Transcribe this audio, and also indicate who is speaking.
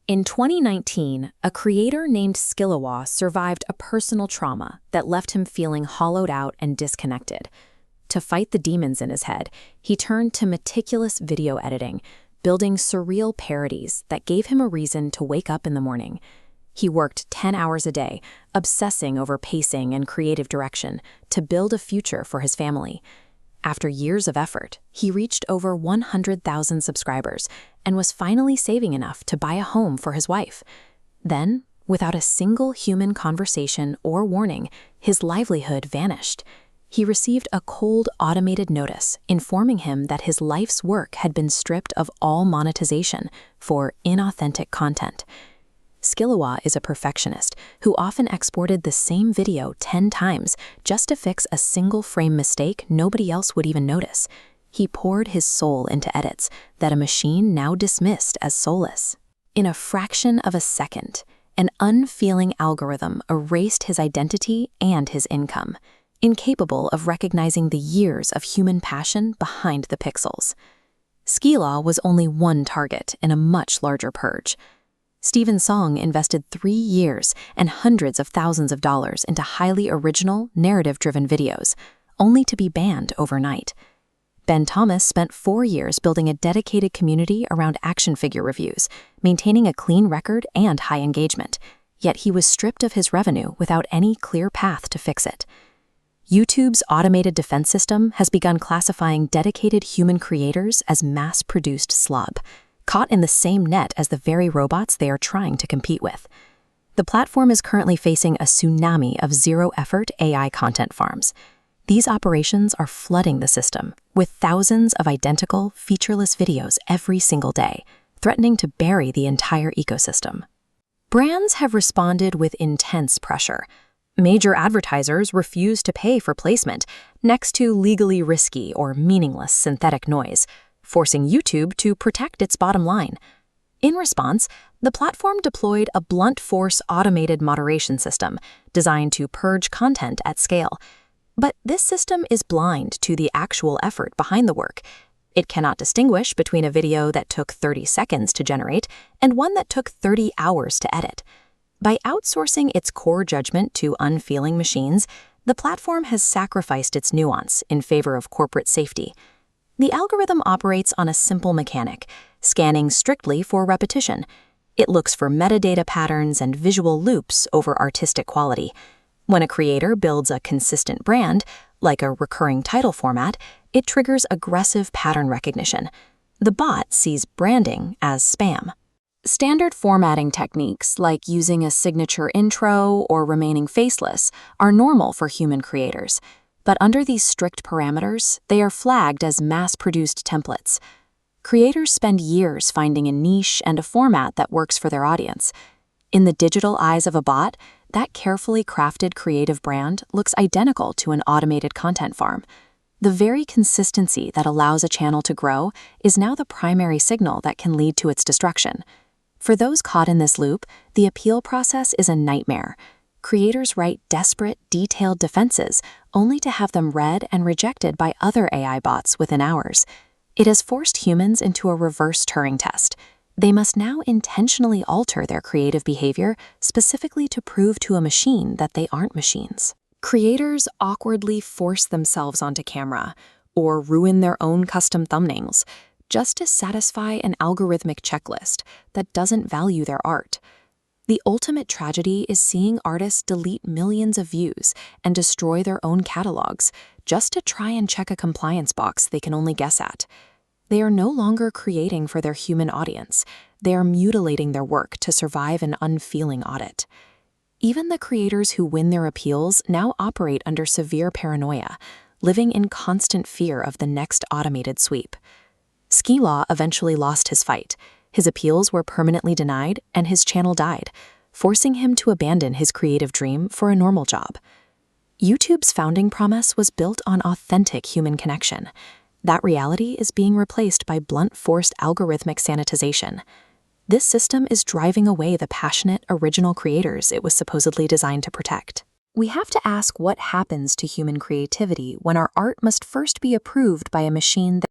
Speaker 1: In 2019, a creator named Skillowa survived a personal trauma that left him feeling hollowed out and disconnected. To fight the demons in his head, he turned to meticulous video editing, building surreal parodies that gave him a reason to wake up in the morning. He worked 10 hours a day, obsessing over pacing and creative direction to build a future for his family. After years of effort, he reached over 100,000 subscribers and was finally saving enough to buy a home for his wife. Then, without a single human conversation or warning, his livelihood vanished. He received a cold, automated notice informing him that his life's work had been stripped of all monetization for inauthentic content. Skillowa is a perfectionist who often exported the same video 10 times just to fix a single frame mistake nobody else would even notice. He poured his soul into edits that a machine now dismissed as soulless. In a fraction of a second, an unfeeling algorithm erased his identity and his income, incapable of recognizing the years of human passion behind the pixels. Skillowa was only one target in a much larger purge. Steven Song invested 3 years and hundreds of thousands of dollars into highly original, narrative-driven videos, only to be banned overnight. Ben Thomas spent 4 years building a dedicated community around action figure reviews, maintaining a clean record and high engagement, yet he was stripped of his revenue without any clear path to fix it. YouTube's automated defense system has begun classifying dedicated human creators as mass-produced slop, caught in the same net as the very robots they are trying to compete with. The platform is currently facing a tsunami of zero-effort AI content farms. These operations are flooding the system with thousands of identical, featureless videos every single day, threatening to bury the entire ecosystem. Brands have responded with intense pressure. Major advertisers refuse to pay for placement next to legally risky or meaningless synthetic noise, forcing YouTube to protect its bottom line. In response, the platform deployed a blunt force automated moderation system designed to purge content at scale. But this system is blind to the actual effort behind the work. It cannot distinguish between a video that took 30 seconds to generate and one that took 30 hours to edit. By outsourcing its core judgment to unfeeling machines, the platform has sacrificed its nuance in favor of corporate safety. The algorithm operates on a simple mechanic, scanning strictly for repetition. It looks for metadata patterns and visual loops over artistic quality. When a creator builds a consistent brand, like a recurring title format, it triggers aggressive pattern recognition. The bot sees branding as spam. Standard formatting techniques, like using a signature intro or remaining faceless, are normal for human creators. But under these strict parameters, they are flagged as mass-produced templates. Creators spend years finding a niche and a format that works for their audience. In the digital eyes of a bot, that carefully crafted creative brand looks identical to an automated content farm. The very consistency that allows a channel to grow is now the primary signal that can lead to its destruction. For those caught in this loop, the appeal process is a nightmare. Creators write desperate, detailed defenses only to have them read and rejected by other AI bots within hours. It has forced humans into a reverse Turing test. They must now intentionally alter their creative behavior specifically to prove to a machine that they aren't machines. Creators awkwardly force themselves onto camera or ruin their own custom thumbnails just to satisfy an algorithmic checklist that doesn't value their art. The ultimate tragedy is seeing artists delete millions of views and destroy their own catalogs just to try and check a compliance box they can only guess at. They are no longer creating for their human audience. They are mutilating their work to survive an unfeeling audit. Even the creators who win their appeals now operate under severe paranoia, living in constant fear of the next automated sweep. Skillowa eventually lost his fight. His appeals were permanently denied, and his channel died, forcing him to abandon his creative dream for a normal job. YouTube's founding promise was built on authentic human connection. That reality is being replaced by blunt-force algorithmic sanitization. This system is driving away the passionate, original creators it was supposedly designed to protect. We have to ask what happens to human creativity when our art must first be approved by a machine that